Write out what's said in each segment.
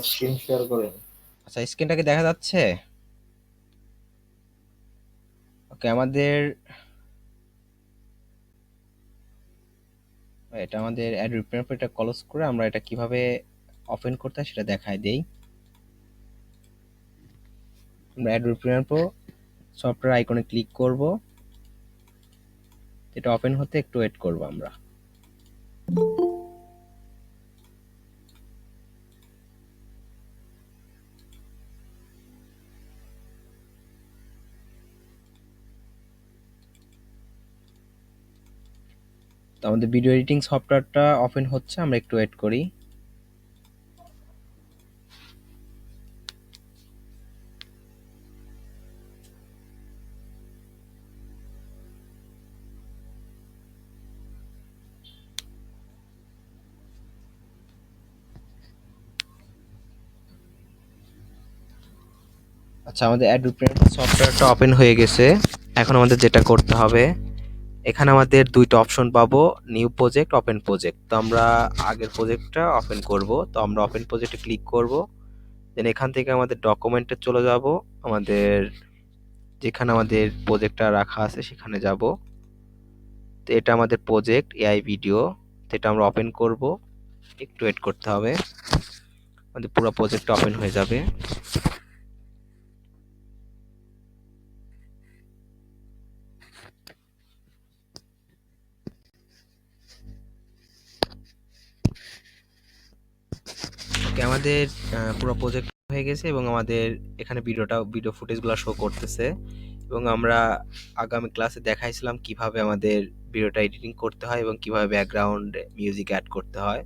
Screen share করেন। আচ্ছা, স্ক্রিনটা কি দেখা যাচ্ছে? ওকে, এটা আমাদের অ্যাডোবি প্রিমিয়ার প্রো, এটা ক্লোজ করে আমরা এটা কিভাবে ওপেন করতে হয় সেটা দেখাই দেই। আমরা অ্যাডোবি প্রিমিয়ার প্রো সফটওয়্যার আইকনে ক্লিক করব। এটা ওপেন হতে একটু ওয়েট করব আমরা। তো আমাদের ভিডিও এডিটিং সফটওয়্যারটা ওপেন হচ্ছে, আমরা একটু ওয়েট করি। আচ্ছা, আমাদের অ্যাডোবি প্রিমিয়ার সফটওয়্যারটা ওপেন হয়ে গেছে। এখন আমাদের যেটা করতে হবে, এখানে আমাদের দুইটা অপশন পাবো, নিউ প্রজেক্ট, ওপেন প্রজেক্ট। তো আমরা আগের প্রজেক্টটা ওপেন করব। তো আমরা ওপেন প্রজেক্টে ক্লিক করব। দেন এখান থেকে আমাদের ডকুমেন্টে চলে যাব, আমাদের যেখানে আমাদের প্রজেক্টটা রাখা আছে সেখানে যাব। তো এটা আমাদের প্রজেক্ট এআই ভিডিও। তো এটা আমরা ওপেন করব, একটু ওয়েট করতে হবে, আমাদের পুরো প্রজেক্টটা ওপেন হয়ে যাবে। ওকে, আমাদের পুরো প্রজেক্ট হয়ে গেছে এবং আমাদের এখানে ভিডিও ফুটেজগুলো শো করতেছে। এবং আমরা আগামী ক্লাসে দেখাইছিলাম কিভাবে আমাদের ভিডিওটা এডিটিং করতে হয় এবং কিভাবে ব্যাকগ্রাউন্ড মিউজিক অ্যাড করতে হয়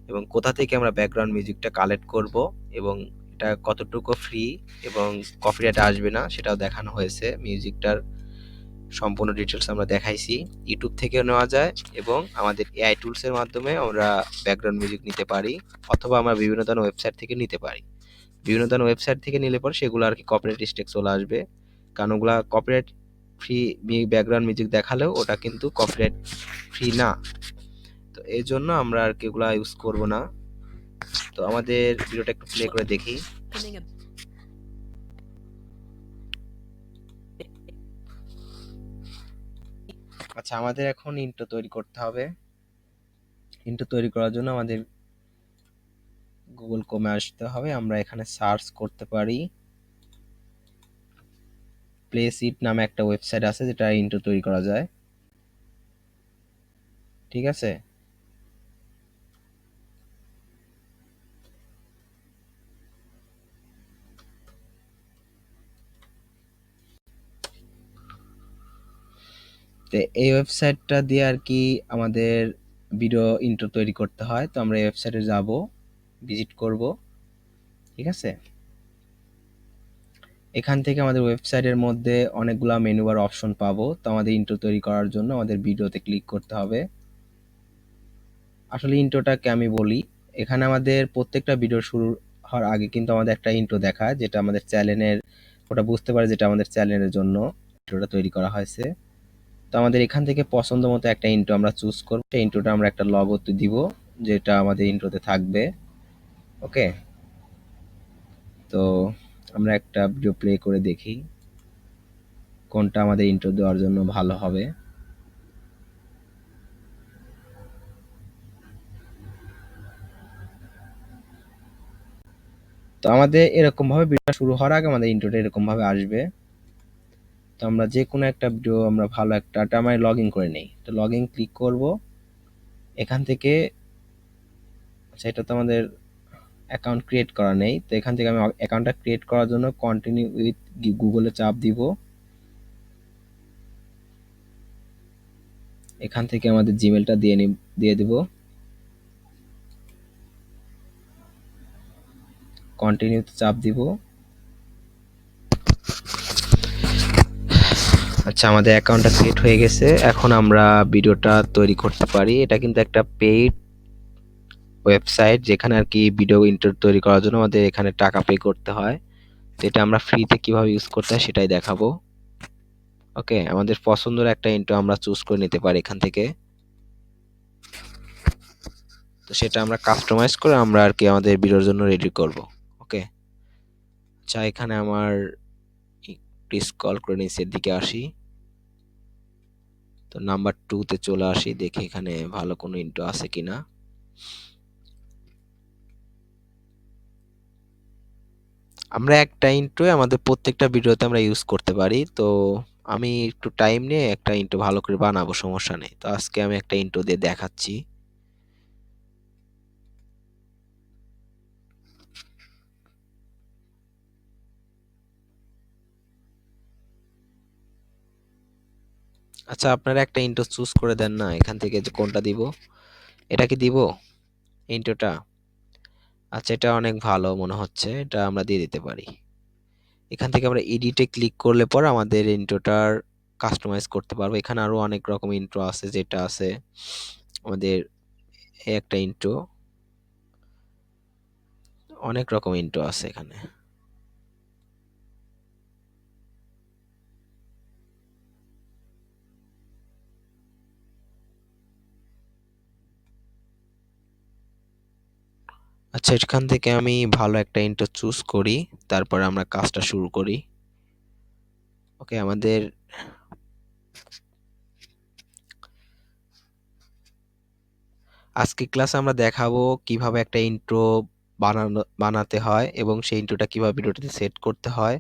এবং কোথা থেকে আমরা ব্যাকগ্রাউন্ড মিউজিকটা কালেক্ট করব এবং এটা কতটুকু ফ্রি এবং কপিরাইট আসবে না সেটাও দেখানো হয়েছে। মিউজিকটার সম্পূর্ণ ডিটেলস আমরা দেখাইছি। ইউটিউব থেকেও নেওয়া যায় এবং আমাদের এআই টুলসের মাধ্যমে আমরা ব্যাকগ্রাউন্ড মিউজিক নিতে পারি, অথবা আমরা বিভিন্ন ধরনের ওয়েবসাইট থেকে নিতে পারি। বিভিন্ন ধরনের ওয়েবসাইট থেকে নিলে পরে সেগুলো আর কি কপিরাইট স্ট্রাইক চলে আসবে, কারণ ওগুলা কপিরাইট ফ্রি ব্যাকগ্রাউন্ড মিউজিক দেখালেও ওটা কিন্তু কপিরাইট ফ্রি না। তো এই জন্য আমরা আর কি এগুলা ইউজ করব না। তো আমাদের ভিডিওটা একটু প্লে করে দেখি। আচ্ছা, আমাদের এখন ইন্ট্রো তৈরি করতে হবে। ইন্ট্রো তৈরি করার জন্য আমাদের গুগল ক্রোমে আসতে হবে। আমরা এখানে সার্চ করতে পারি, প্লেসিট নামে একটা ওয়েবসাইট আছে যেটা ইন্ট্রো তৈরি করা যায়। ঠিক আছে, তো এই ওয়েবসাইটটা দিয়ে আর কি আমাদের ভিডিও ইন্ট্রো তৈরি করতে হয়। তো আমরা এই ওয়েবসাইটে যাব, ভিজিট করব। ঠিক আছে, এখান থেকে আমাদের ওয়েবসাইটের মধ্যে অনেকগুলা মেনু বার অপশন পাবো। তো আমাদের ইন্ট্রো তৈরি করার জন্য আমাদের ভিডিওতে ক্লিক করতে হবে। আসলে ইন্ট্রোটাকে আমি বলি, এখানে আমাদের প্রত্যেকটা ভিডিও শুরু হওয়ার আগে কিন্তু আমাদের একটা ইন্ট্রো দেখায়, যেটা আমাদের চ্যানেলের, ওটা বুঝতে পারে যেটা আমাদের চ্যানেলের জন্য ইন্ট্রোটা তৈরি করা হয়েছে। তো আমাদের এখান থেকে পছন্দ মতো একটা ইন্ট্রো আমরা চুজ করব। সেই ইন্ট্রোটা আমরা একটা লগো দিব, যেটা আমাদের ইন্ট্রোতে থাকবে। ওকে, তো আমরা একটা ভিডিও প্লে করে দেখি কোনটা আমাদের ইন্ট্রো দেওয়ার জন্য ভালো হবে। তো আমাদের এরকম ভাবে ভিডিওটা শুরু হওয়ার আগে আমাদের ইন্ট্রোটা এরকম ভাবে আসবে। তো আমরা যে কোনো একটা ভিডিও, আমরা ভালো একটা, আমি লগ ইন করে নেই। তো লগ ইন ক্লিক করব এখান থেকে। আচ্ছা, এটা তো আমাদের অ্যাকাউন্ট ক্রিয়েট করা নেই। তো এখান থেকে আমি অ্যাকাউন্টটা ক্রিয়েট করার জন্য কন্টিনিউ উইথ গুগলে চাপ দিব। এখান থেকে আমাদের জিমেলটা দিয়ে দিব। কন্টিনিউতে চাপ দিব। আচ্ছা, আমাদের অ্যাকাউন্টটা ক্রিয়েট হয়ে গেছে। এখন আমরা ভিডিওটা তৈরি করতে পারি। এটা কিন্তু একটা পেইড ওয়েবসাইট, যেখানে আর কি ভিডিও ইন্ট্রো তৈরি করার জন্য আমাদের এখানে টাকা পে করতে হয়। তো এটা আমরা ফ্রিতে কিভাবে ইউজ করতে হয় সেটাই দেখাবো। ওকে, আমাদের পছন্দের একটা ইন্ট্রো আমরা চুজ করে নিতে পারি এখান থেকে। তো সেটা আমরা কাস্টমাইজ করে আমরা আর কি আমাদের ভিডিওর জন্য রেডি করব। ওকে, আচ্ছা এখানে আমার একটু স্ক্রল করে নিচের দিকে আসি, তো নাম্বার 2 তে চলে আসি, দেখি এখানে ভালো কোনো ইন্ট্রো আছে কিনা। আমরা একটা ইন্ট্রো আমাদের প্রত্যেকটা ভিডিওতে আমরা ইউজ করতে পারি। তো আমি একটু টাইম নিয়ে একটা ইন্ট্রো ভালো করে বানাবো, সমস্যা নেই। তো আজকে আমি একটা ইন্ট্রো দিয়ে দেখাচ্ছি। আচ্ছা আপনারা একটা ইন্ট্রো চুজ করে দেন না এখান থেকে, যে কোনটা দিব। এটা কি দিব ইন্ট্রোটা? আচ্ছা এটা অনেক ভালো মনে হচ্ছে, এটা আমরা দিয়ে দিতে পারি। এখান থেকে আমরা এডিটে ক্লিক করলে পর আমাদের ইন্ট্রোটার কাস্টমাইজ করতে পারবো। এখানে আরো অনেক রকম ইন্ট্রো আছে, যেটা আছে আমাদের এই একটা ইন্ট্রো, অনেক রকম ইন্ট্রো আছে এখানে। আচ্ছা এখান থেকে আমি ভালো একটা ইন্ট্রো চুজ করি, তারপর আমরা কাজটা শুরু করি। ওকে, আমাদের আজকে ক্লাসে আমরা দেখাবো কিভাবে একটা ইন্ট্রো বানাতে হয়, এবং সেই ইন্ট্রোটা কিভাবে ভিডিওটাতে সেট করতে হয়,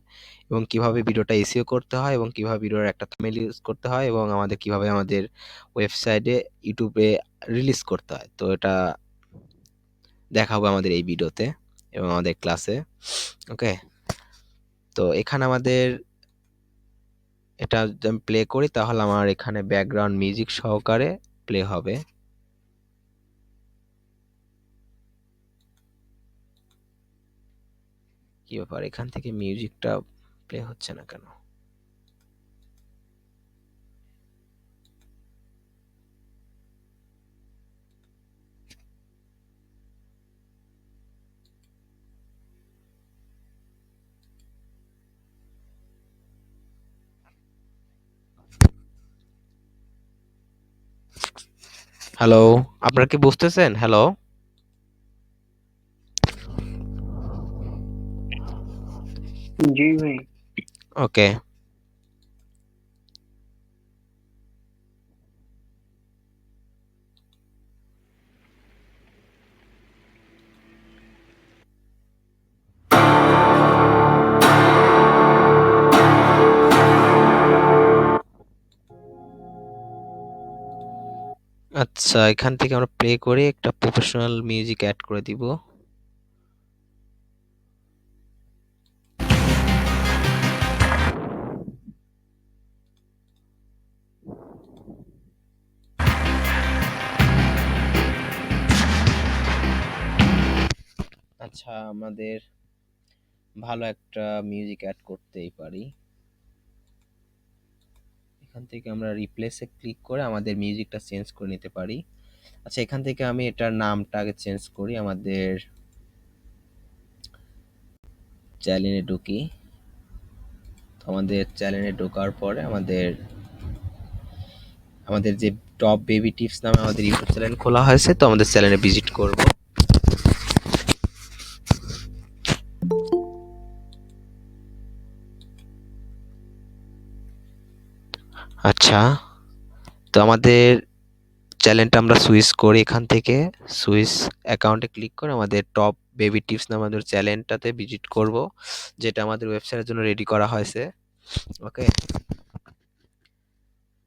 এবং কিভাবে ভিডিওটা এসইও করতে হয়, এবং কিভাবে ভিডিওর একটা থাম্বনেল ইউজ করতে হয়, এবং আমাদের কিভাবে আমাদের ওয়েবসাইটে ইউটিউবে রিলিজ করতে হয়। তো এটা দেখাবো আমাদের এই ভিডিওতে এবং আমাদের ক্লাসে। ওকে, তো এখানে আমাদের এটা যদি আমি প্লে করি তাহলে আমার এখানে ব্যাকগ্রাউন্ড মিউজিক সহকারে প্লে হবে। কি ব্যাপার, এখান থেকে মিউজিকটা প্লে হচ্ছে না কেন? হ্যালো, আপনারা কি বুঝতেছেন? হ্যালো। जी भाई। ওকে, আচ্ছা এখান থেকে আমরা প্লে করে একটা প্রফেশনাল মিউজিক অ্যাড করে দিব। আচ্ছা আমাদের ভালো একটা মিউজিক অ্যাড করতেই পারি। এখান থেকে আমরা রিপ্লেসে ক্লিক করে আমাদের মিউজিকটা চেঞ্জ করে নিতে পারি। আচ্ছা এখান থেকে আমি এটার নামটা আগে চেঞ্জ করি। আমাদের চ্যানেলে ঢুকি, তো আমাদের চ্যানেলে ঢোকার পরে আমাদের আমাদের যে টপ বেবি টিপস নামে আমাদের ইউটিউব চ্যানেল খোলা হয়েছে, তো আমাদের চ্যানেলে ভিজিট করব। আচ্ছা, তো আমাদের চ্যানেলটা আমরা সুইচ করি, এখান থেকে সুইচ অ্যাকাউন্টে ক্লিক করে আমাদের টপ বেবি টিপস নামে আমাদের চ্যানেলটাতে ভিজিট করব, যেটা আমাদের ওয়েবসাইটের জন্য রেডি করা হয়েছে। ওকে,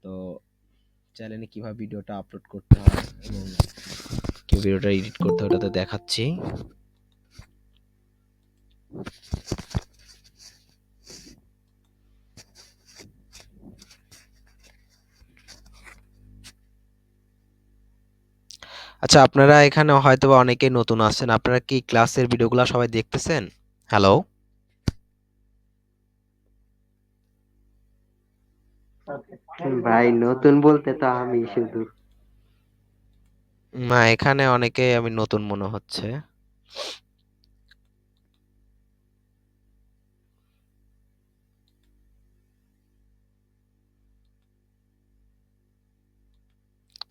তো চ্যানেলে কিভাবে ভিডিওটা আপলোড করতে হয় এবং কি ভিডিওটা এডিট করতে হয় ওটা তো দেখাচ্ছি। আচ্ছা আপনারা এখানে হয়তোবা অনেকেই নতুন আছেন, আপনারা কি ক্লাসের ভিডিওগুলো সবাই দেখতেছেন? হ্যালো। ভাই নতুন বলতে তো আমি শুধু। না এখানে অনেকে আমি নতুন মনে হচ্ছে।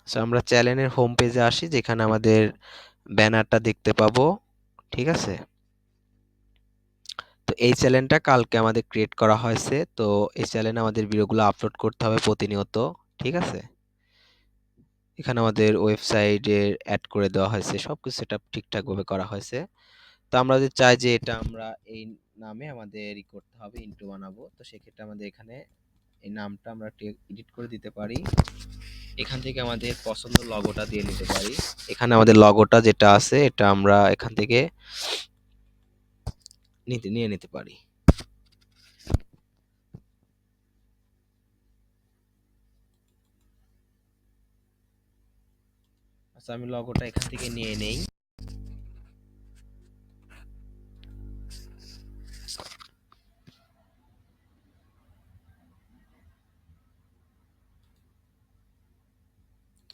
আচ্ছা আমরা চ্যানেলের হোম পেজে আসি, যেখানে আমাদের ব্যানারটা দেখতে পাবো। ঠিক আছে? তো এই চ্যানেলটা কালকে আমাদের ক্রিয়েট করা হয়েছে। তো এই চ্যানেলে আমাদের ভিডিওগুলো আপলোড করতে হবে প্রতিনিয়ত। ঠিক আছে? এখানে আমাদের ওয়েবসাইটের অ্যাড করে দেওয়া হয়েছে। সবকিছু সেটআপ ঠিকঠাকভাবে করা হয়েছে। তো আমরা যদি চাই যে এটা আমরা এই নামে আমাদের করতে হবে, ইন্ট্রো বানাবো। তো সেক্ষেত্রে আমাদের এখানে এই নামটা আমরা এডিট করে দিতে পারি। এখান থেকে আমাদের পছন্দ লগোটা দিয়ে নিতে পারি। এখানে আমাদের লগোটা যেটা আছে এটা আমরা এখান থেকে নিয়ে নিতে পারি। আচ্ছা, আমি লগোটা এখান থেকে নিয়ে নেই।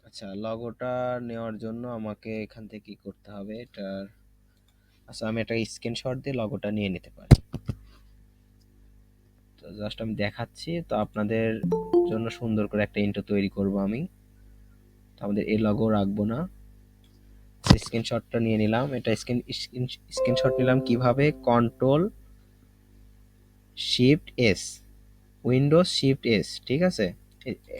আচ্ছা, লগোটা নেওয়ার জন্য আমাকে এখান থেকে কি করতে হবে এটার। আচ্ছা, আমি একটা স্ক্রিনশট দিয়ে লগোটা নিয়ে নিতে পারি। তো জাস্ট আমি দেখাচ্ছি, তো আপনাদের জন্য সুন্দর করে একটা ইন্ট্রো তৈরি করব আমি। তো আমাদের এই লগো রাখবো না, স্ক্রিনশটটা নিয়ে নিলাম। এটা স্ক্রিনশট নিলাম কিভাবে, control shift S, Windows shift S. ঠিক আছে?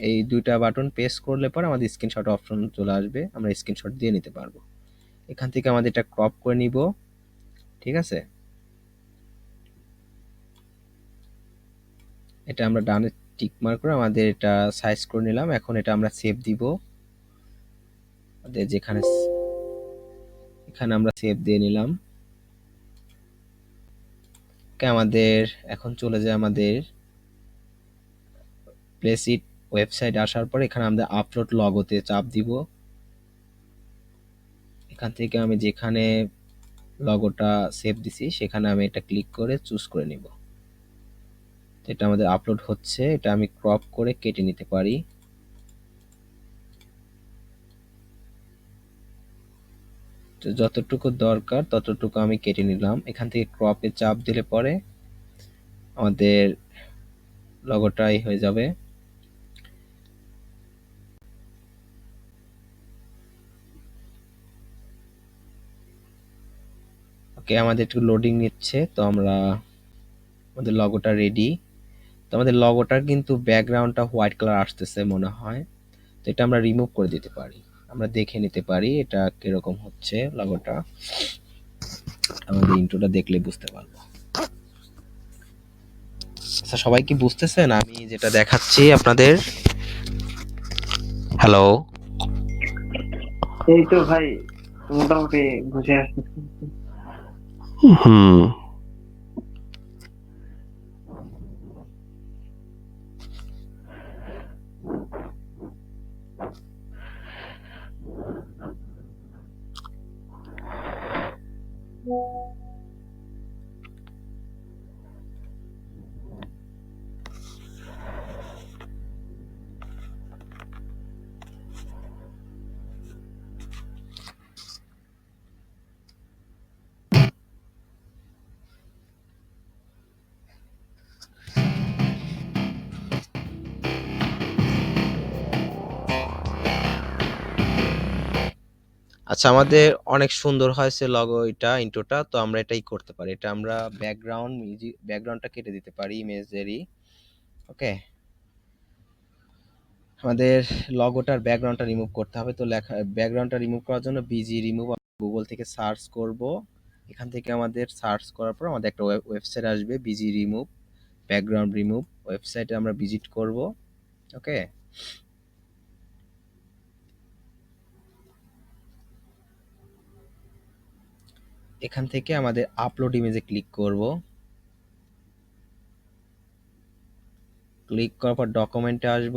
এই দুইটা বাটন প্রেস করলে পর আমাদের স্ক্রিনশট অপশন চলে আসবে, আমরা স্ক্রিনশট দিয়ে নিতে পারবো। এখান থেকে আমাদের এটা ক্রপ করে নিব। ঠিক আছে? এটা আমরা ডানে টিক মার্ক করে আমাদের এটা সাইজ করে নিলাম। এখন এটা আমরা সেভ দিব। যেখানে এখানে আমরা সেভ দিয়ে নিলাম। আমাদের এখন চলে যায় আমাদের প্লেস ইট ওয়েবসাইট আসার পর এখানে আমরা আপলোড লগোতে চাপ দিব। এখান থেকে আমি যেখানে লগোটা সেভ দিছি সেখানে আমি এটা ক্লিক করে চুজ করে নিব। এটা আমাদের আপলোড হচ্ছে, এটা আমি ক্রপ করে কেটে নিতে পারি। তো যতটুকু দরকার ততটুকু আমি কেটে নিলাম। এখান থেকে ক্রপে চাপ দিলে পরে আমাদের লগোটাই হয়ে যাবে। ওকে, আমাদের একটু লোডিং নিচ্ছে। তো আমরা আমাদের লগোটা রেডি। তো আমাদের লগোটার কিন্তু ব্যাকগ্রাউন্ডটা হোয়াইট কালার আসতেছে মনে হয়। তো এটা আমরা রিমুভ করে দিতে পারি। আমরা দেখে নিতে পারি এটা কিরকম হচ্ছে লগোটা। আমাদের ইন্ট্রোটা দেখলে বুঝতে পারবো। আচ্ছা, সবাই কি বুঝতেছেন আমি যেটা দেখাচ্ছি আপনাদের? হ্যালো? এই তো ভাই, মোটামুটি বুঝে আসতেছি। হুম। আচ্ছা, আমাদের অনেক সুন্দর হয়েছে লগো, এটা ইন্ট্রোটা। তো আমরা এটাই করতে পারি, এটা আমরা ব্যাকগ্রাউন্ড মিউজিক ব্যাকগ্রাউন্ডটা কেটে দিতে পারি ইমেজেরই। ওকে, আমাদের লগোটার ব্যাকগ্রাউন্ডটা রিমুভ করতে হবে। তো লেখা ব্যাকগ্রাউন্ডটা রিমুভ করার জন্য বিজি রিমুভ গুগল থেকে সার্চ করব। এখান থেকে আমাদের সার্চ করার পর আমাদের একটা ওয়েবসাইট আসবে, বিজি রিমুভ ব্যাকগ্রাউন্ড রিমুভ। ওয়েবসাইটে আমরা ভিজিট করব। ওকে, এখান থেকে আমাদের আপলোড ইমেজে ক্লিক করব। ক্লিক করার পর ডকুমেন্টে আসব।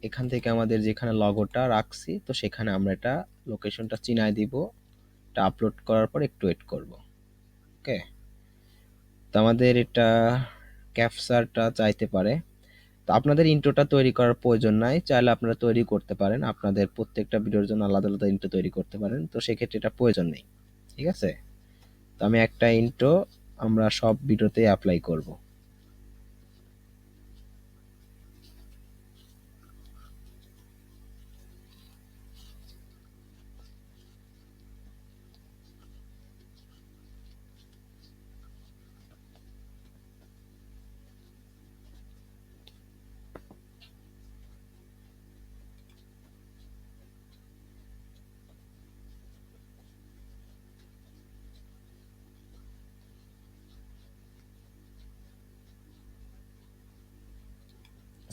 এখান থেকে আমাদের যেখানে লগোটা রাখছি তো সেখানে আমরা এটা লোকেশনটা চিনায় দিব। এটা আপলোড করার পর একটু ওয়েট করব। ওকে, তো আমাদের এটা ক্যাপচারটা চাইতে পারে। তো আপনাদের ইন্ট্রোটা তৈরি করার প্রয়োজন নাই, চাইলে আপনারা তৈরি করতে পারেন। আপনাদের প্রত্যেকটা ভিডিওর জন্য আলাদা আলাদা ইন্ট্রো তৈরি করতে পারেন। তো সেক্ষেত্রে এটা প্রয়োজন নেই। ঠিক আছে? তো আমি একটা ইন্ট্রো আমরা সব ভিডিওতে অ্যাপ্লাই করব।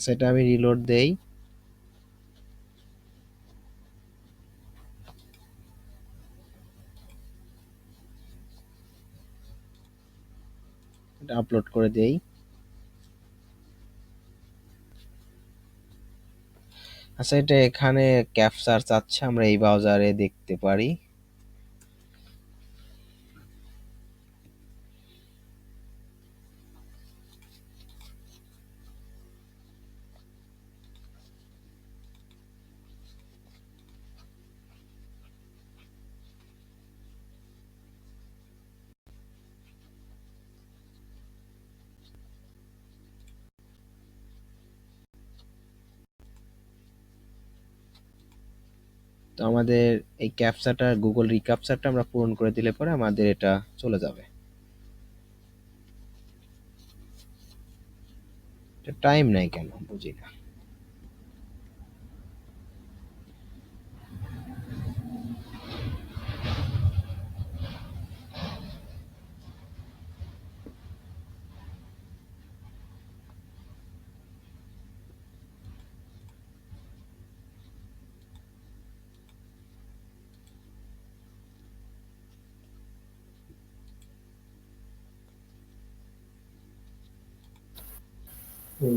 সেটা আমি রিলোড দেই। এটা আপলোড করে দেই। আচ্ছা, এটা এখানে ক্যাপচার চাচ্ছে, আমরা এই ব্রাউজারে দেখতে পারি। তো আমাদের এই ক্যাপচাটা, গুগল রিক্যাপচারটা আমরা পূরণ করে দিলে পরে আমাদের এটা চলে যাবে। এটা টাইম নেয় কেন বুঝি না।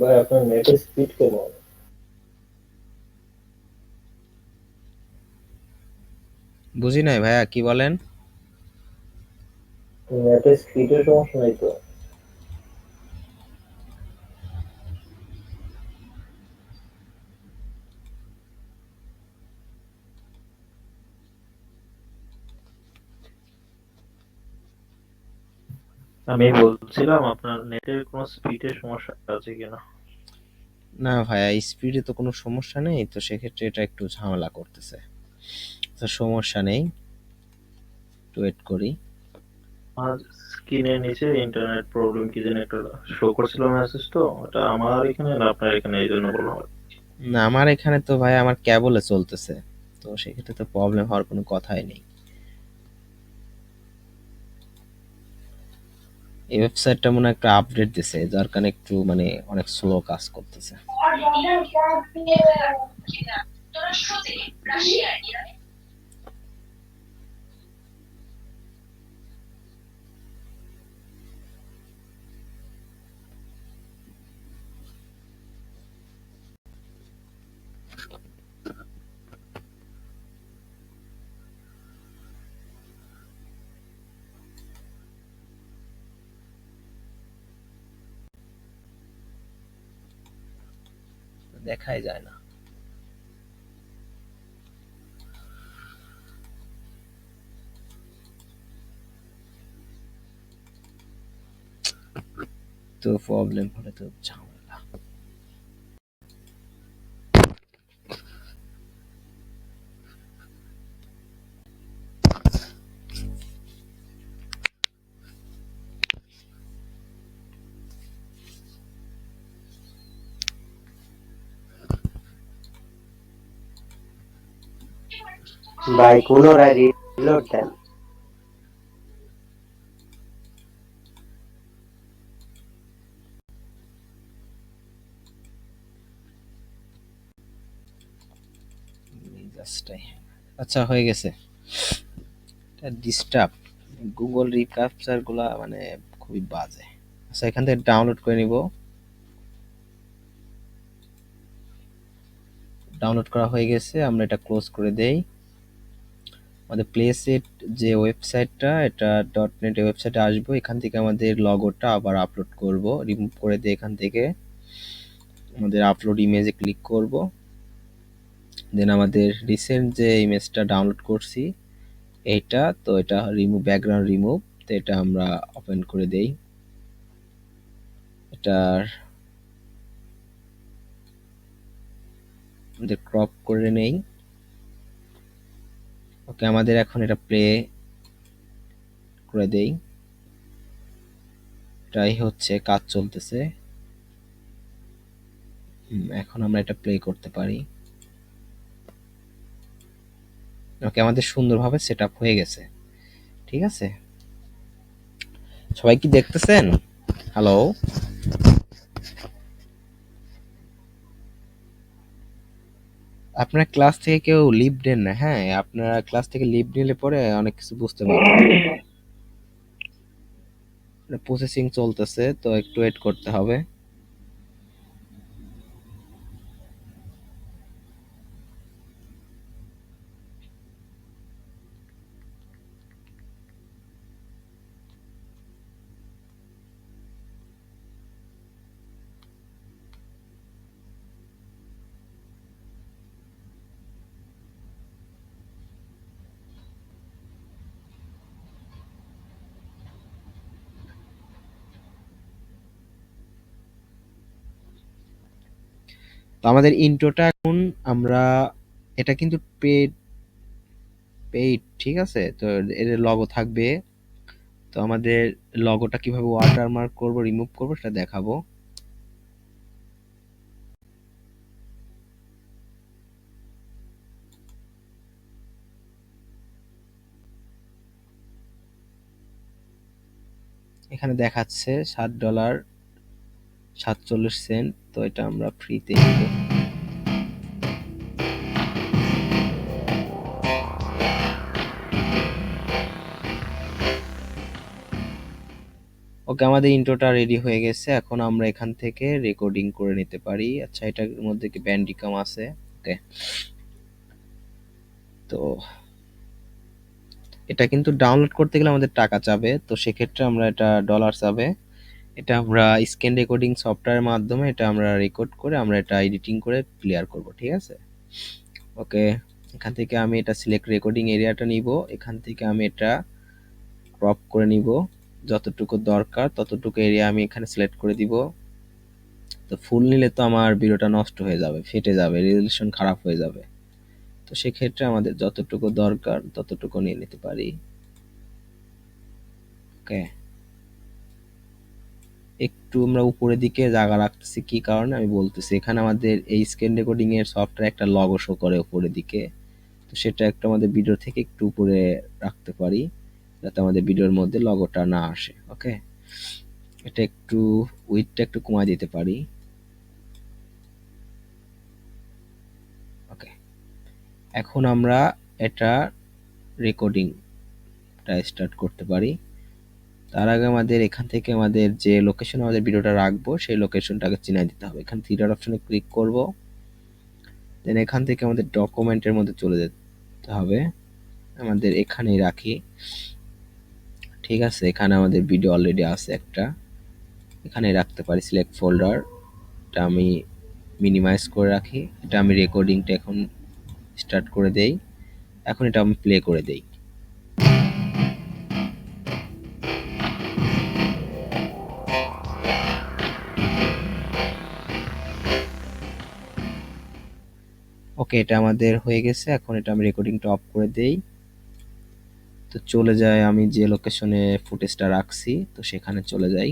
ভাই আপনার নেটের স্পিড কেমন? বুঝি নাই ভাইয়া, কি বলেন? নেটের স্পিডের সমস্যা নাই তো? আমি বলছিলাম আপনার নেটের কোনো স্পিডের সমস্যা আছে কিনা। না ভাইয়া, স্পিডে তো কোনো সমস্যা নেই, তো সেক্ষেত্রে এটা একটু ঝামেলা করতেছে। তো সমস্যা নেই, একটু ওয়েট করি। আর স্ক্রিনের নিচে ইন্টারনেট প্রবলেম কি যেন একটা শো করছিল মেসেজ, তো ওটা আমার এখানে না আপনার এখানে, এই জন্য বললাম। না, আমার এখানে তো ভাই আমার কেবলে চলতেছে, তো সেক্ষেত্রে তো প্রবলেম হওয়ার কোনো কথাই নেই। এই ওয়েবসাইটটা মনে হয় একটা আপডেট দিছে, যার কারণে একটু মানে অনেক স্লো কাজ করতেছে। দেখাই যায় না। তো প্রবলেম হলে তো ঝামেলা। ভাই পুনরায় রিলোড দেন। আচ্ছা, হয়ে গেছে। এটা ডিস্টার্ব, গুগল রিক্যাপচার গুলা মানে খুবই বাজে। আচ্ছা, এখান থেকে ডাউনলোড করে নিব। ডাউনলোড করা হয়ে গেছে, আমরা এটা ক্লোজ করে দেই। আমাদের প্লেসেট যে ওয়েবসাইটটা, এটা ডট নেট ওয়েবসাইটে আসবো, এখান থেকে আমাদের লগোটা আবার আপলোড করব, রিমুভ করে দিয়ে এখান থেকে আমাদের আপলোড ইমেজে ক্লিক করব। দেন আমাদের রিসেন্ট যে ইমেজটা ডাউনলোড করছি এইটা, তো এটা রিমুভ, ব্যাকগ্রাউন্ড রিমুভ, তো এটা আমরা ওপেন করে দেই। এটার আমাদের ক্রপ করে নেই। ওকে, আমাদের এখন এটা প্লে করে দেই। এটাই হচ্ছে কাজ চলতেছে। এখন আমরা এটা প্লে করতে পারি। ওকে, আমাদের সুন্দরভাবে সেটআপ হয়ে গেছে। ঠিক আছে, সবাই কি দেখতেছেন? হ্যালো? আপনার ক্লাস থেকে কেউ লিভ নেন না, হ্যাঁ? আপনারা ক্লাস থেকে লিভ নিলে পরে অনেক কিছু বুঝতে পারবেন। প্রসেসিং চলতেছে, তো একটু ওয়েট করতে হবে। তো আমাদের ইন্ট্রোটা এখন আমরা, এটা কিন্তু পেড পেইড, ঠিক আছে? তো এর লগো থাকবে। তো আমাদের লগোটা কিভাবে ওয়াটারমার্ক করব, রিমুভ করব সেটা দেখাবো। এখানে দেখাচ্ছে $7.47। তো এটা আমরা ফ্রিতে নিব। ওকে, আমাদের ইন্ট্রোটা রেডি হয়ে গেছে। এখন আমরা এখান থেকে রেকর্ডিং করে নিতে পারি। আচ্ছা, এটার মধ্যে কি ব্যান্ডিকাম আছে? ওকে, তো এটা কিন্তু ডাউনলোড করতে গেলে আমাদের টাকা চাবে, তো সেক্ষেত্রে আমরা এটা ডলার চাবে। এটা আমরা স্ক্যান রেকর্ডিং সফটওয়্যারের মাধ্যমে এটা আমরা রেকর্ড করে আমরা এটা এডিটিং করে ক্লিয়ার করব, ঠিক আছে? ওকে, এখান থেকে আমি এটা সিলেক্ট রেকর্ডিং এরিয়াটা নিব। এখান থেকে আমি এটা ক্রপ করে নিব, যতটুকু দরকার ততটুকু এরিয়া আমি এখানে সিলেক্ট করে দিব। তো ফুল নিলে তো আমার ভিডিওটা নষ্ট হয়ে যাবে, ফেটে যাবে, রেজলিউশন খারাপ হয়ে যাবে। তো সেক্ষেত্রে আমাদের যতটুকু দরকার ততটুকু নিয়ে নিতে পারি। ওকে, একটু আমরা উপরের দিকে জায়গা রাখতেছি, কি কারণে আমি বলতেছি। এখানে আমাদের এই স্ক্রিন রেকর্ডিং এর সফটওয়্যার একটা লগো শো করে উপরের দিকে, তো সেটা একটু আমাদের ভিডিও থেকে একটু উপরে রাখতে পারি, যাতে আমাদের ভিডিওর মধ্যে লগোটা না আসে। ওকে, এটা একটু উইডথটা একটু কমায় দিতে পারি। ওকে, এখন আমরা এটা রেকর্ডিংটা স্টার্ট করতে পারি। তার আগে আমাদের এখান থেকে আমাদের যে লোকেশন আমাদের ভিডিওটা রাখবো সেই লোকেশনটাকে চিনাই দিতে হবে। এখানে থ্রি ডট অপশনে ক্লিক করব, দেন এখান থেকে আমাদের ডকুমেন্টের মধ্যে চলে যেতে হবে। আমাদের এখানেই রাখি, ঠিক আছে? এখানে আমাদের ভিডিও অলরেডি আছে একটা, এখানে রাখতে পারি। সিলেক্ট ফোল্ডার, এটা আমি মিনিমাইজ করে রাখি। এটা আমি রেকর্ডিংটা এখন স্টার্ট করে দেই। এখন এটা আমি প্লে করে দেই। ওকে, এটা আমাদের হয়ে গেছে। এখন এটা আমি রেকর্ডিংটা অফ করে দেই। তো চলে যায়, আমি যে লোকেশনে ফুটেজটা রাখছি তো সেখানে চলে যাই।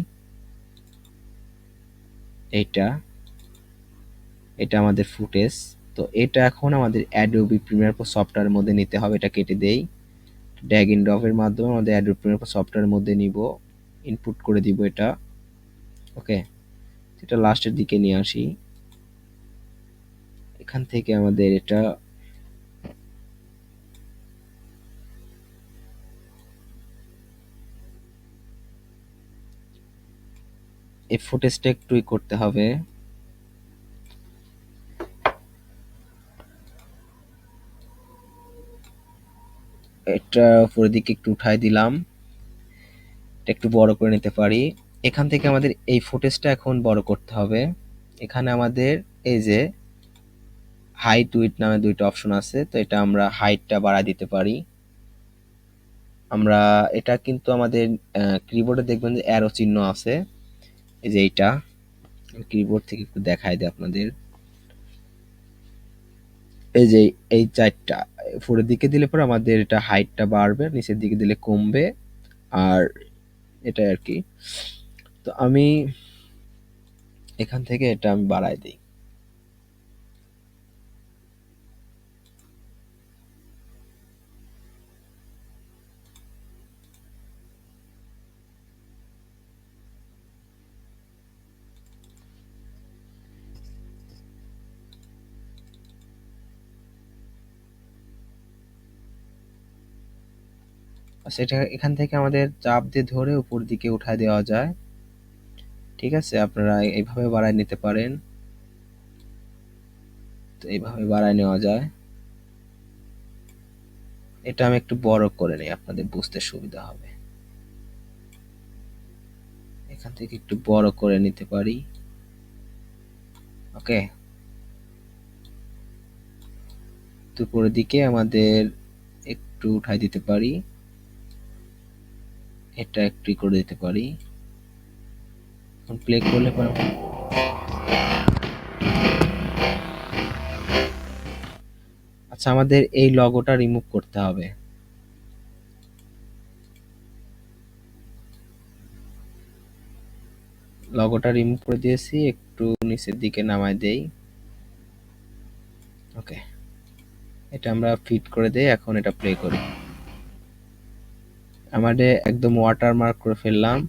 এইটা এটা আমাদের ফুটেজ। তো এটা এখন আমাদের অ্যাডোবি প্রিমিয়ার প্রো সফটওয়্যারের মধ্যে নিতে হবে। এটা কেটে দেই, ড্র্যাগ এন্ড ড্রপ এর মাধ্যমে আমাদের অ্যাডোবি প্রিমিয়ার প্রো সফটওয়্যারের মধ্যে নিব, ইনপুট করে দিব এটা। ওকে, এটা লাস্টের দিকে নিয়ে আসি। এখান থেকে আমাদের এটা এই ফুটেজটা একটু করতে হবে। এটা উপরের দিকে একটু উঠাই দিলাম, এটা একটু বড় করে নিতে পারি। এখান থেকে আমাদের এই ফুটেজটা এখন বড় করতে হবে। এখানে আমাদের এই যে হাইট উইডথ নামে দুইটা অপশন আছে, তো এটা আমরা হাইটটা বাড়ায় দিতে পারি। আমরা এটা কিন্তু আমাদের কিবোর্ডে দেখবেন যে অ্যারো চিহ্ন আছে, এই যে এইটা কিবোর্ড থেকে একটু দেখাই দিই আপনাদের। এই যে এই চারটা উপরের দিকে দিলে পরে আমাদের এটা হাইটটা বাড়বে, নিচের দিকে দিলে কমবে, আর এটা আর কি। তো আমি এখান থেকে এটা আমি বাড়াই দিই। সেটা এখান থেকে আমাদের চাপ দিয়ে ধরে উপর দিকে উঠায় দেওয়া যায়। ঠিক আছে, আপনারা এইভাবে বাড়ায় নিতে পারেন। তো এইভাবে বাড়ায় নেওয়া যায়। এটা আমি একটু বড় করে নিই, আপনাদের বুঝতে সুবিধা হবে। এখান থেকে একটু বড় করে নিতে পারি। ওকে, তো উপরের দিকে আমাদের একটু উঠাই দিতে পারি, এটা একটু করে দিতে পারি। এখন প্লে করলে পরে আচ্ছা, আমাদের এই লগোটা রিমুভ করতে হবে। লগোটা রিমুভ করে দিয়েছি, একটু নিচের দিকে নামাই দেই। ওকে, এটা আমরা ফিট করে দেই। এখন এটা প্লে করি। আমাদের একদম ওয়াটারমার্ক করে ফেললাম।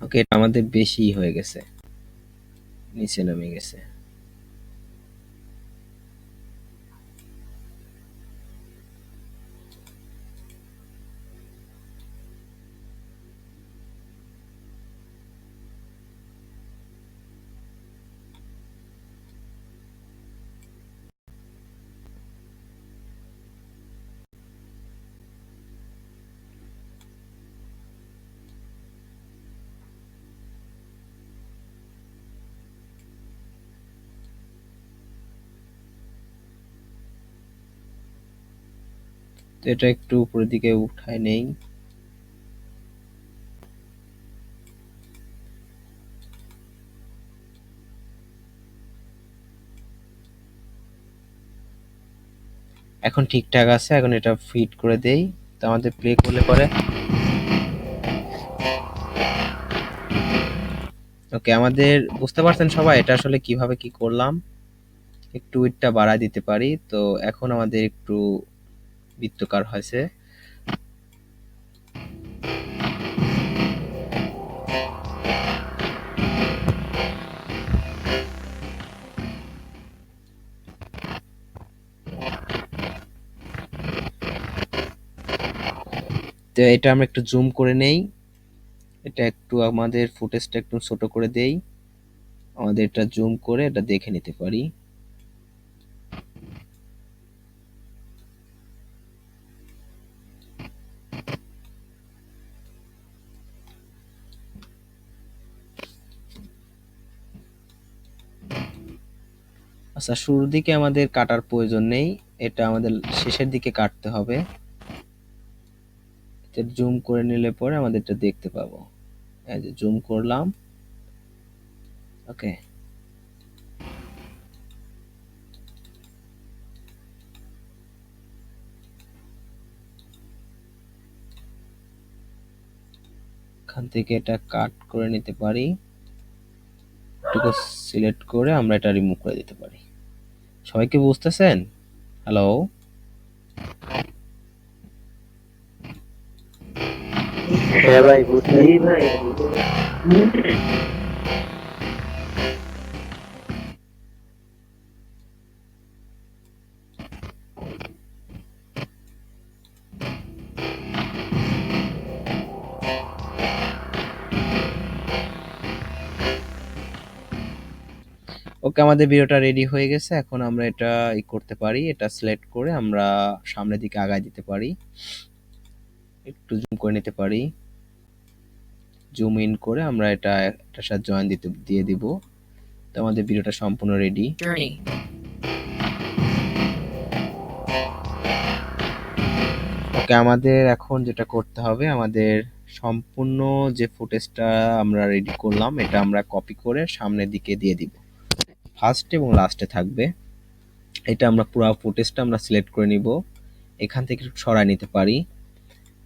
ওকে, এটা আমাদের বেশি হয়ে গেছে, নিচে নেমে গেছে। তো এটা একটু উপরের দিকে উঠায় নেই। এখন ঠিকঠাক আছে, এখন এটা ফিট করে দেই। তো আমাদের প্লে করলে পরে ওকে, আমাদের বুঝতে পারছেন সবাই এটা আসলে কিভাবে কি করলাম। একটু উইডথটা বাড়ায় দিতে পারি। তো এখন আমাদের একটু বৃত্তকার হয়েছে। তো এটা আমরা একটু জুম করে নেই। এটা একটু আমাদের ফুটেজটা একটু ছোট করে দেই। আমাদের এটা জুম করে এটা দেখে নিতে পারি। আচ্ছা, শুরুর দিকে আমাদের কাটার প্রয়োজন নেই, এটা আমাদের শেষের দিকে কাটতে হবে। এটা জুম করে নিলে পরে আমাদের এটা দেখতে পাবো। এই যে জুম করলাম। ওকে, এখান থেকে এটা কাট করে নিতে পারি। এটুকু সিলেক্ট করে আমরা এটা রিমুভ করে দিতে পারি। সবাই কি বুঝতেছেন? হ্যালো? হ্যাঁ ভাই, বুঝতেছি। ওকে, আমাদের ভিডিওটা রেডি হয়ে গেছে। এখন আমরা এটা করতে পারি, এটা সিলেক্ট করে আমরা সামনের দিকে আগায় দিতে পারি। একটু জুম করে নিতে পারি। জুম ইন করে আমরা এটার সাথে জয়েন দিয়ে দিব। তো আমাদের ভিডিওটা সম্পূর্ণ রেডি। ওকে, আমাদের এখন যেটা করতে হবে, আমাদের সম্পূর্ণ যে ফুটেজটা আমরা রেডি করলাম এটা আমরা কপি করে সামনের দিকে দিয়ে দিব। ফার্স্ট এবং লাস্টে থাকবে। এটা আমরা পুরো ফুটেজটা আমরা সিলেক্ট করে নিব। এখান থেকে একটু সরায় নিতে পারি।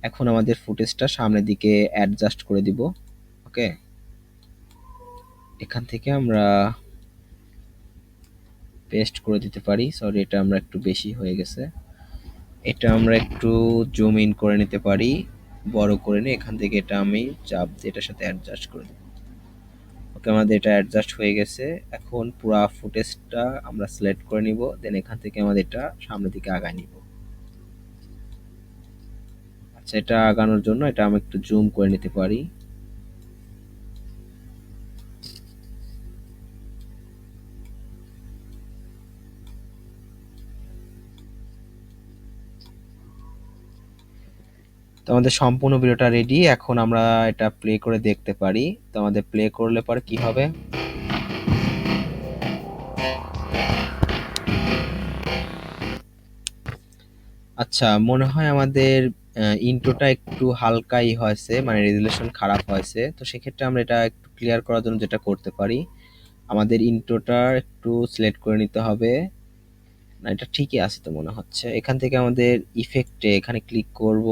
এখন আমাদের ফুটেজটা সামনের দিকে অ্যাডজাস্ট করে দিব। ওকে, এখান থেকে আমরা পেস্ট করে দিতে পারি। সরি, এটা আমরা একটু বেশি হয়ে গেছে। এটা আমরা একটু জুম ইন করে নিতে পারি, বড় করে নিয়ে এখান থেকে এটা আমি চাপ দিয়ে এটার সাথে অ্যাডজাস্ট করে দেব। ওকে, আমাদের এটা অ্যাডজাস্ট হয়ে গেছে। এখন পুরো ফুটেজটা আমরা সিলেক্ট করে নিব, দেন এখান থেকে আমাদের এটা সামনের দিকে আগায় নিব। আচ্ছা, এটা আগানোর জন্য এটা আমি একটু জুম করে নিতে পারি। তো আমাদের সম্পূর্ণ ভিডিওটা রেডি। এখন আমরা এটা প্লে করে দেখতে পারি। তো আমাদের প্লে করলে পরে কি হবে? আচ্ছা, মনে হয় আমাদের ইন্ট্রোটা একটু হালকাই হয়েছে, মানে রেজুলেশন খারাপ হয়েছে। তো সেক্ষেত্রে আমরা এটা একটু ক্লিয়ার করার জন্য যেটা করতে পারি, আমাদের ইন্ট্রোটা একটু সিলেক্ট করে নিতে হবে। না, এটা ঠিকই আছে তো মনে হচ্ছে। এখান থেকে আমাদের ইফেক্টে এখানে ক্লিক করব।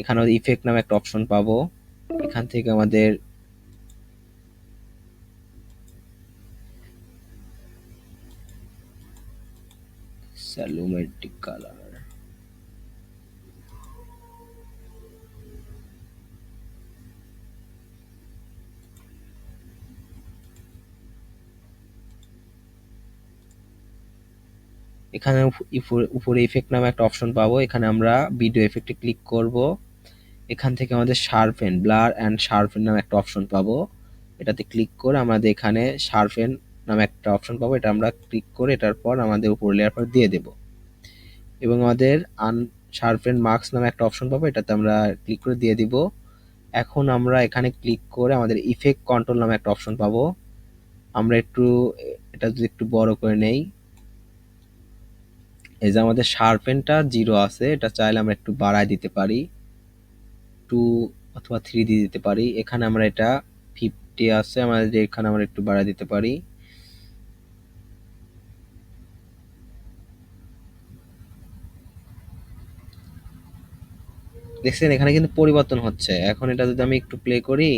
এখানে ইফেক্ট নামে একটা অপশন পাবো। এখান থেকে আমাদের স্যালুমেট্রিক কালার, এখানে উপরে ইফেক্ট নামে একটা অপশন পাবো। এখানে আমরা ভিডিও এফেক্টে ক্লিক করব। এখান থেকে আমাদের শার্পেন, ব্লার অ্যান্ড শার্পেন নামে একটা অপশন পাবো। এটাতে ক্লিক করে আমাদের এখানে শার্পেন নামে একটা অপশন পাবো। এটা আমরা ক্লিক করে এটার পর আমাদের উপর লেয়ার পর দিয়ে দেব, এবং আমাদের শার্পেন মার্কস নামে একটা অপশন পাবো। এটাতে আমরা ক্লিক করে দিয়ে দিব। এখন আমরা এখানে ক্লিক করে আমাদের ইফেক্ট কন্ট্রোল নামে একটা অপশন পাবো। আমরা একটু এটা যদি একটু বড় করে নেই, এই যে আমাদের শার্পেনটা 0 আছে, এটা চাইলে আমরা একটু বাড়ায় দিতে পারি, 2 অথবা 3 দিয়ে দিতে পারি। এখানে আমরা এটা 50 আছে, আমাদের এখানে আমরা একটু বাড়ায় দিতে পারি। দেখছেন এখানে কিন্তু পরিবর্তন হচ্ছে। এখন এটা যদি আমি একটু প্লে করি,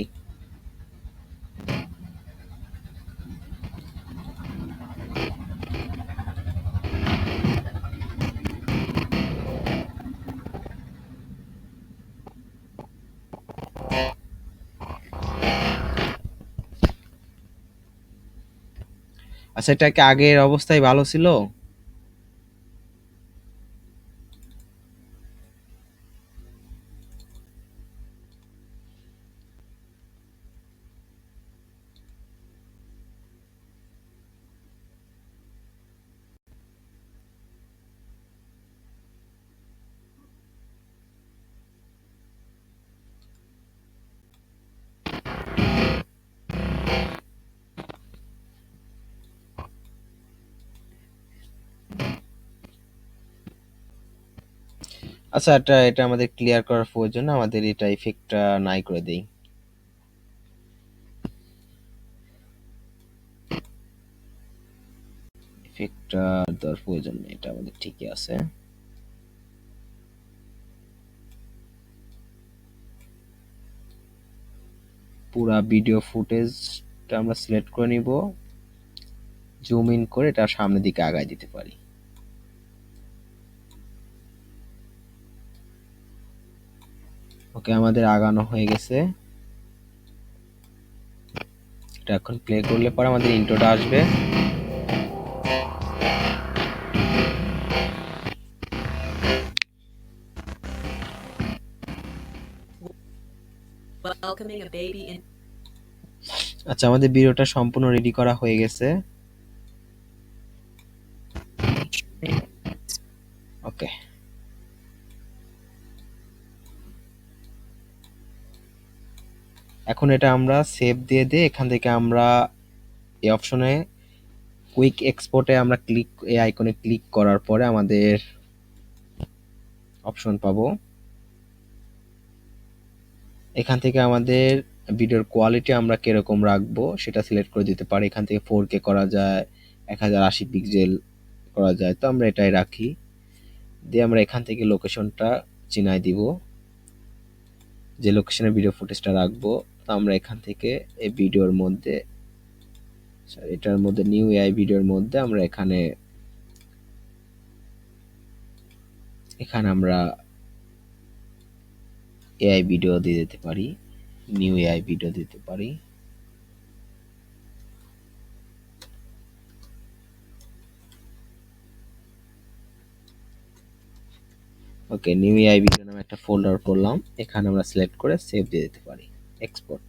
আচ্ছা এটা কি আগের অবস্থায় ভালো ছিল? আচ্ছা, এটা আমাদের ক্লিয়ার করার প্রয়োজন। আমাদের এটা ইফেক্টটা নাই করে দেই। ইফেক্টটা দেওয়ার প্রয়োজন নেই, এটা আমাদের ঠিকই আছে। পুরা ভিডিও ফুটেজটা আমরা সিলেক্ট করে নিব, জুম ইন করে এটা সামনের দিকে আগায় দিতে পারি। ওকে, আমাদের আগানো হয়ে গেছে। এটা এখন প্লে করলে পরে আমাদের ইন্ট্রোটা আসবে। Welcoming a baby in. আচ্ছা, আমাদের ভিডিওটা সম্পূর্ণ রেডি করা হয়ে গেছে। ওকে, এখন এটা আমরা সেভ দিয়ে দিই। এখান থেকে আমরা এই অপশনে কুইক এক্সপোর্টে আমরা এই আইকনে ক্লিক করার পরে আমাদের অপশন পাবো। এখান থেকে আমাদের ভিডিওর কোয়ালিটি আমরা কিরকম রাখবো সেটা সিলেক্ট করে দিতে পারি। এখান থেকে 4K করা যায়, 1080 পিক্সেল করা যায়। তো আমরা এটাই রাখি, দিয়ে আমরা এখান থেকে লোকেশনটা চিনাই দিব, যে লোকেশনে ভিডিও ফুটেজটা রাখবো। তো আমরা এখান থেকে এই ভিডিওর মধ্যে, এটার মধ্যে নিউ এআই ভিডিওর মধ্যে আমরা এখানে আমরা এআই ভিডিও দিয়ে দিতে পারি, নিউ এআই ভিডিও দিতে পারি। ওকে, নিউ এআই ভিডিও নামে একটা ফোল্ডার করলাম, এখানে আমরা সিলেক্ট করে সেভ দিয়ে দিতে পারি, এক্সপোর্ট।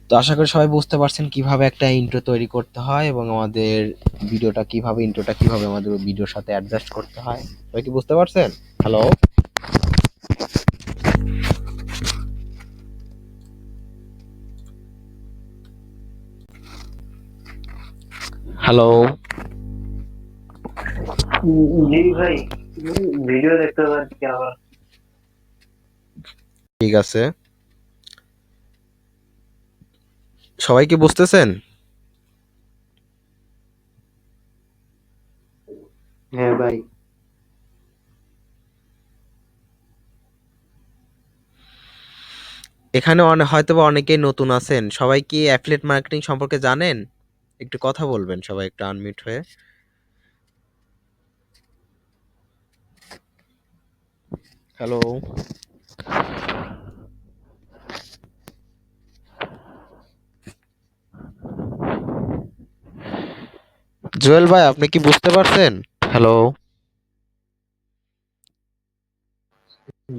তো আশা করি সবাই বুঝতে পারছেন কিভাবে একটা ইন্ট্রো তৈরি করতে হয় এবং আমাদের ইন্ট্রোটা কিভাবে আমাদের ভিডিওর সাথে অ্যাডজাস্ট করতে হয়। সবাই কি বুঝতে পারছেন? Hello, hello. জি ভাই, ভিডিও দেখতে পাচ্ছি আবার। ঠিক আছে, সবাই কি বুঝতেছেন? হ্যাঁ ভাই। এখানে হয়তোবা অনেকেই নতুন আছেন, সবাই কি অ্যাফিলিয়েট মার্কেটিং সম্পর্কে জানেন? একটু কথা বলবেন সবাই, একটু আনমিউট হয়ে। হ্যালো, জুয়েল ভাই, আপনি কি বুঝতে পারছেন? হ্যালো।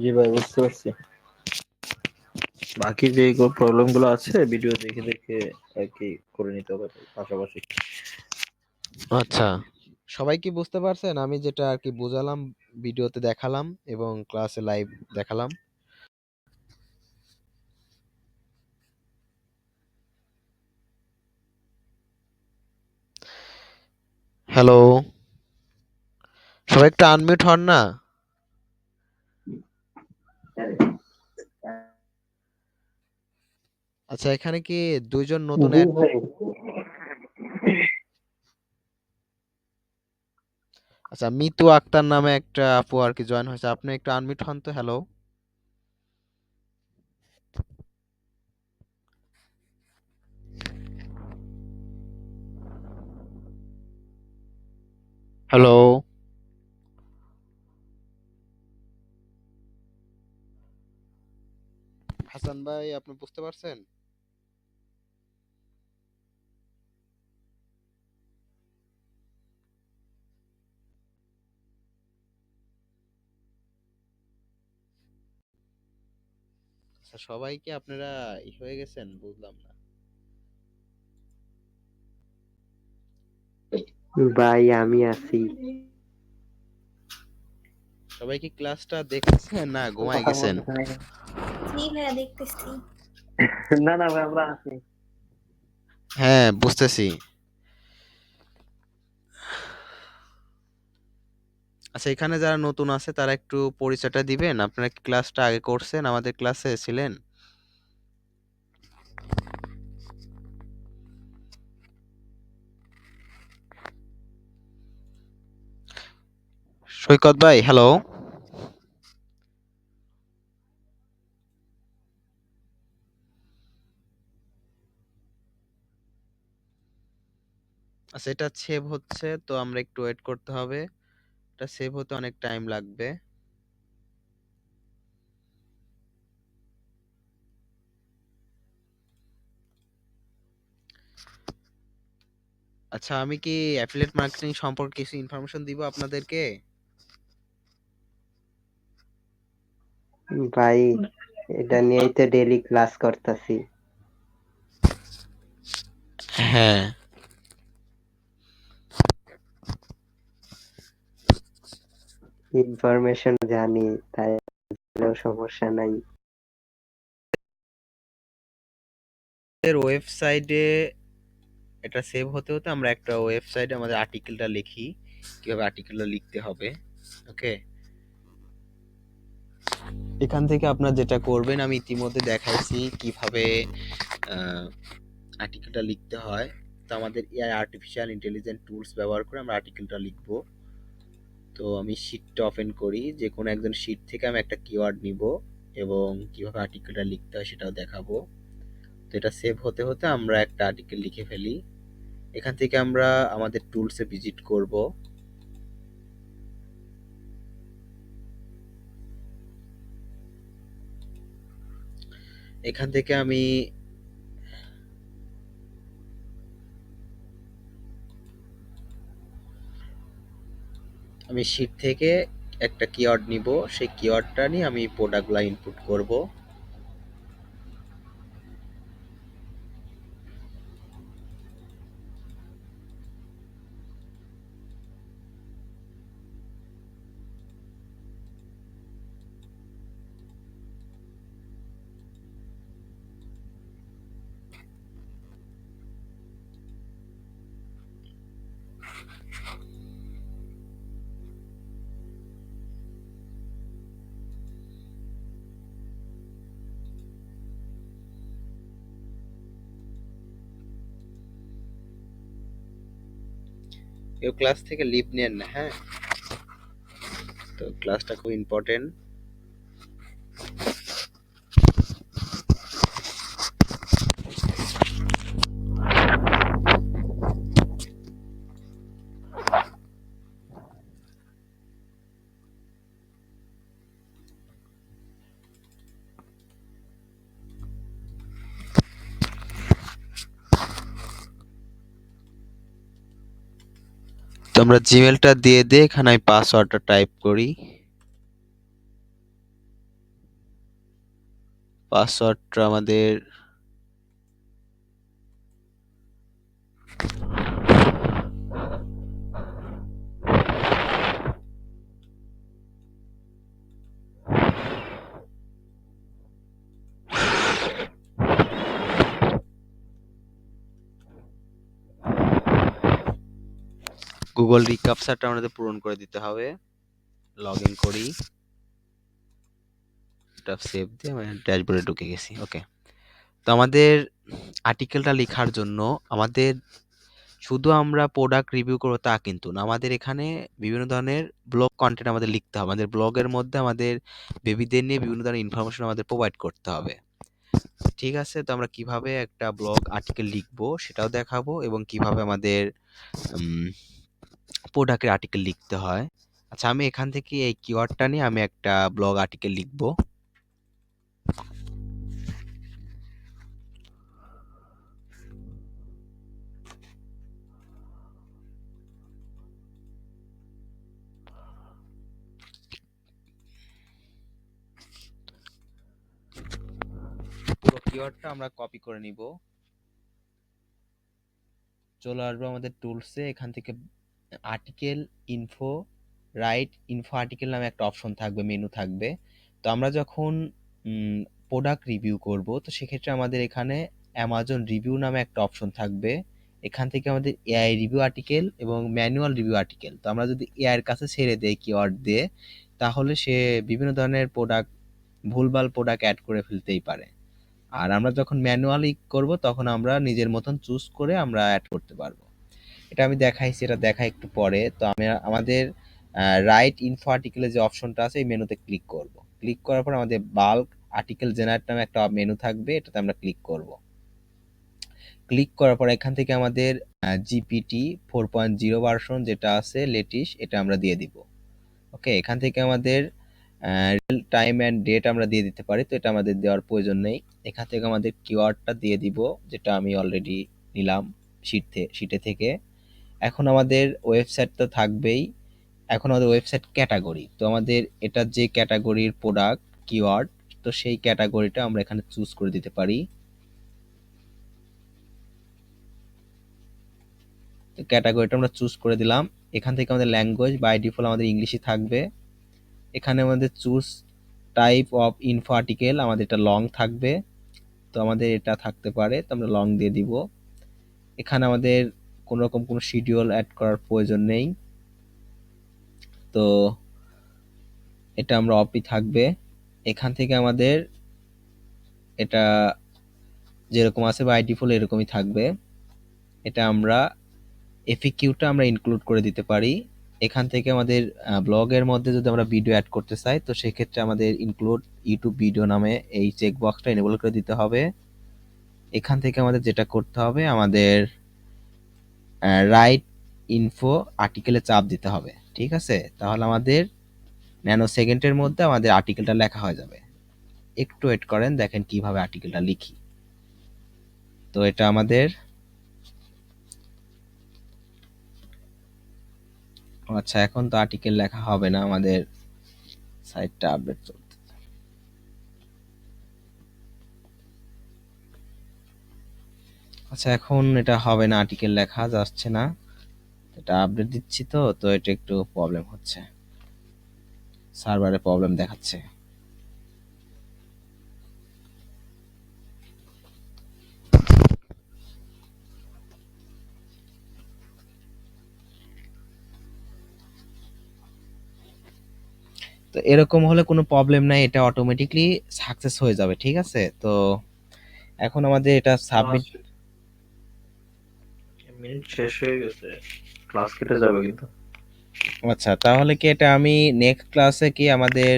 জি ভাই, বুঝতে পারছি। বাকি যে প্রবলেম গুলো আছে ভিডিও দেখে দেখে আর কি করে নিতে হবে পাশাপাশি। আচ্ছা, সবাই কি বুঝতে পারছেন আমি যেটা আর কি বুঝালাম, ভিডিওতে দেখালাম এবং ক্লাসে লাইভ দেখালাম? হ্যালো, সবাই একটু আনমিউট হন না। আচ্ছা, এখানে কি দুইজন নতুন জি ভাই। আচ্ছা, মিতু আক্তার নামে একটা আপু আর কি জয়েন হয়েছে, আপনি একটু আনমিউট হন তো। Hello, hello. হাসান ভাই, আপনি বুঝতে পারছেন? আচ্ছা, সবাই কি আপনারা হয়ে গেছেন? বুঝলাম না। ভাই আমি আছি। সবাই কি ক্লাসটা দেখছেন না ঘুমায় কথা গেছেন? বলতেছে নাকি? জি ভাইয়া দেখতেছি। না না ভাই, আমরা আছি। হ্যাঁ, বুঝতেছি। আচ্ছা, এখানে যারা নতুন আছে তারা একটু পরিচয়টা দিবেন, আপনারা কি ক্লাসটা আগে করছেন, আমাদের ক্লাসে ছিলেন? সৈকত ভাই, হ্যালো। আচ্ছা, এটা সেভ হচ্ছে, তো আমরা একটু ওয়েট করতে হবে, এটা সেভ হতে অনেক টাইম লাগবে। আচ্ছা, আমি কি অ্যাফিলিয়েট মার্কেটিং সম্পর্কে কিছু ইনফরমেশন দিব আপনাদেরকে? ভাই এটা নিয়েই তো ডেইলি ক্লাস করতেছি। হ্যাঁ, ইনফরমেশন জানি, তাই সমস্যা নাই। আমাদের ওয়েবসাইটে এটা সেভ হতে হতে আমরা একটা ওয়েবসাইটে আমাদের আর্টিকেলটা লিখি, কিভাবে আর্টিকেলটা লিখতে হবে। ওকে, এখান থেকে আপনারা যেটা করবেন, আমি ইতিমধ্যে দেখাইছি কিভাবে আর্টিকেলটা লিখতে হয়। তো আমাদের এআই আর্টিফিশিয়াল ইন্টেলিজেন্ট টুলস ব্যবহার করে আমরা আর্টিকেলটা লিখব। তো আমি শীটটা ওপেন করি, যে কোনো একজন শীট থেকে আমি একটা কিওয়ার্ড নিব এবং কিভাবে আর্টিকেলটা লিখতে হয় সেটাও দেখাবো। তো এটা সেভ হতে হতে আমরা একটা আর্টিকেল লিখে ফেলি। এখান থেকে আমরা আমাদের টুলসে ভিজিট করব। এখান থেকে আমি শীট থেকে একটা কিওয়ার্ড নিব, সেই কিওয়ার্ডটা নিয়ে আমি প্রোডাক্টগুলো ইনপুট করব। কেউ ক্লাস থেকে লিভ নেন না, হ্যাঁ? তো ক্লাসটা খুব ইম্পর্টেন্ট। তো আমরা জিমেলটা দিয়ে এখানে আমি পাসওয়ার্ডটা টাইপ করি। পাসওয়ার্ডটা আমাদের গুগল রিক্যাপচারটা আমাদের পূরণ করে দিতে হবে। লগ ইন করি, এটা সেভ দিয়ে আমি ড্যাশবোর্ডে ঢুকে গেছি। ওকে, তো আমাদের আর্টিকেলটা লেখার জন্য আমাদের শুধু আমরা প্রোডাক্ট রিভিউ করবো তা কিন্তু না, আমাদের এখানে বিভিন্ন ধরনের ব্লগ কন্টেন্ট আমাদের লিখতে হবে। আমাদের ব্লগের মধ্যে আমাদের বেবিদের নিয়ে বিভিন্ন ধরনের ইনফরমেশন আমাদের প্রোভাইড করতে হবে। ঠিক আছে, তো আমরা কিভাবে একটা ব্লগ আর্টিকেল লিখবো সেটাও দেখাবো, এবং কিভাবে আমাদের প্রোডাক্টের আর্টিকেল লিখতে হয়। আচ্ছা, আমি এখান থেকে এই কিওয়ার্ডটা নিয়ে আমি একটা ব্লগ আর্টিকেল লিখবো। পুরো কিওয়ার্ডটা আমরা কপি করে নিব। চলে আসবো আমাদের টুলসে, এখান থেকে article info, right info article নামে একটা অপশন থাকবে, মেনু থাকবে। তো আমরা যখন প্রোডাক্ট রিভিউ করব, তো সেক্ষেত্রে আমাদের এখানে অ্যামাজন রিভিউ নামে একটা অপশন থাকবে। এখান থেকে আমাদের এআই রিভিউ আর্টিকেল এবং ম্যানুয়াল রিভিউ আর্টিকেল, তো আমরা যদি এআই এর কাছে ছেড়ে দেই কিওয়ার্ড দিয়ে, তাহলে সে বিভিন্ন ধরনের প্রোডাক্ট, ভুলভাল প্রোডাক্ট অ্যাড করে ফেলতেই পারে। আর আমরা যখন ম্যানুয়ালি করব, তখন আমরা নিজের মতন চুজ করে আমরা অ্যাড করতে পারবো। এটা আমি দেখাইছি, এটা দেখা একটু পরে। তো আমি আমাদের রাইট ইনফো আর্টিকেলের যে অপশনটা আছে, এই মেনুতে ক্লিক করব। ক্লিক করার পর আমাদের বাল্ক আর্টিকেল জেনারেট নামে একটা মেনু থাকবে, এটাতে আমরা ক্লিক করব। ক্লিক করার পর এখান থেকে আমাদের জিপিটি 4.0 ভার্সন যেটা আছে লেটেস্ট, এটা আমরা দিয়ে দিব। ওকে, এখান থেকে আমাদের রিয়েল টাইম অ্যান্ড ডেট আমরা দিয়ে দিতে পারি, তো এটা আমাদের দেওয়ার প্রয়োজন নেই। এখান থেকে আমাদের কিওয়ার্ডটা দিয়ে দিব, যেটা আমি অলরেডি নিলাম শিটে থেকে। এখন আমাদের ওয়েবসাইট তো থাকবেই, এখন আমাদের ওয়েবসাইট ক্যাটাগরি, তো আমাদের এটা যে ক্যাটাগরির প্রোডাক্ট কিওয়ার্ড, তো সেই ক্যাটাগরিটা আমরা এখানে চুজ করে দিতে পারি। ক্যাটাগরিটা আমরা চুজ করে দিলাম। এখান থেকে আমাদের ল্যাঙ্গুয়েজ বাই ডিফল্ট আমাদের ইংলিশই থাকবে। এখানে আমাদের choose type of info article, আমাদের এটা লং থাকবে, তো আমাদের এটা থাকতে পারে, তো আমরা লং দিয়ে দিব। এখানে আমাদের কোনো রকম কোনো শিডিউল অ্যাড করার প্রয়োজন নেই, তো এটা আমরা অফই থাকবে। এখান থেকে আমাদের এটা যেরকম আছে বাই ডিফল্ট এরকমই থাকবে। এটা আমরা এফএকিউটা আমরা ইনক্লুড করে দিতে পারি। এখান থেকে আমাদের ব্লগের মধ্যে যদি আমরা ভিডিও অ্যাড করতে চাই, তো সেক্ষেত্রে আমাদের ইনক্লুড ইউটিউব ভিডিও নামে এই চেকবক্সটা এনেবল করে দিতে হবে। এখান থেকে আমাদের যেটা করতে হবে, আমাদের রাইট ইনফো আর্টিকেলে চাপ দিতে হবে। ঠিক আছে, তাহলে আমাদের ন্যানো সেকেন্ডের মধ্যে আমাদের আর্টিকেলটা লেখা হয়ে যাবে। একটু ওয়েট করেন, দেখেন কিভাবে আর্টিকেলটা লিখি। তো এটা আমাদের, আচ্ছা এখন তো আর্টিকেল লেখা হবে না, আমাদের সাইটটা আপডেট চলতে। আচ্ছা, এখন এটা হবে না, আর্টিকেল লেখা যাচ্ছে না, এটা আপডেট দিচ্ছি তো তো এটা একটু প্রবলেম হচ্ছে, সার্ভারে প্রবলেম দেখাচ্ছে। তো এরকম হলে কোনো প্রবলেম নাই, এটা অটোমেটিকলি সাকসেস হয়ে যাবে, ঠিক আছে? তো এখন আমাদের এটা সাবমিট। মিনিট শেষ হয়ে গেছে, ক্লাস কেটে যাবে কিন্তু। আচ্ছা, তাহলে কি এটা আমি নেক্সট ক্লাসে কি আমাদের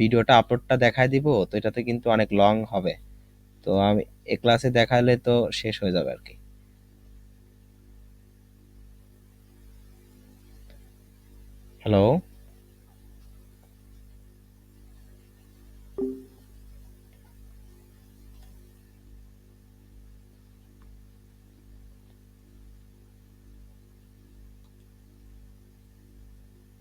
ভিডিওটা আপলোডটা দেখায় দিব? তো এটাতে কিন্তু অনেক লং হবে, তো আমি এ ক্লাসে দেখালে তো শেষ হয়ে যাবে আর কি। হ্যালো।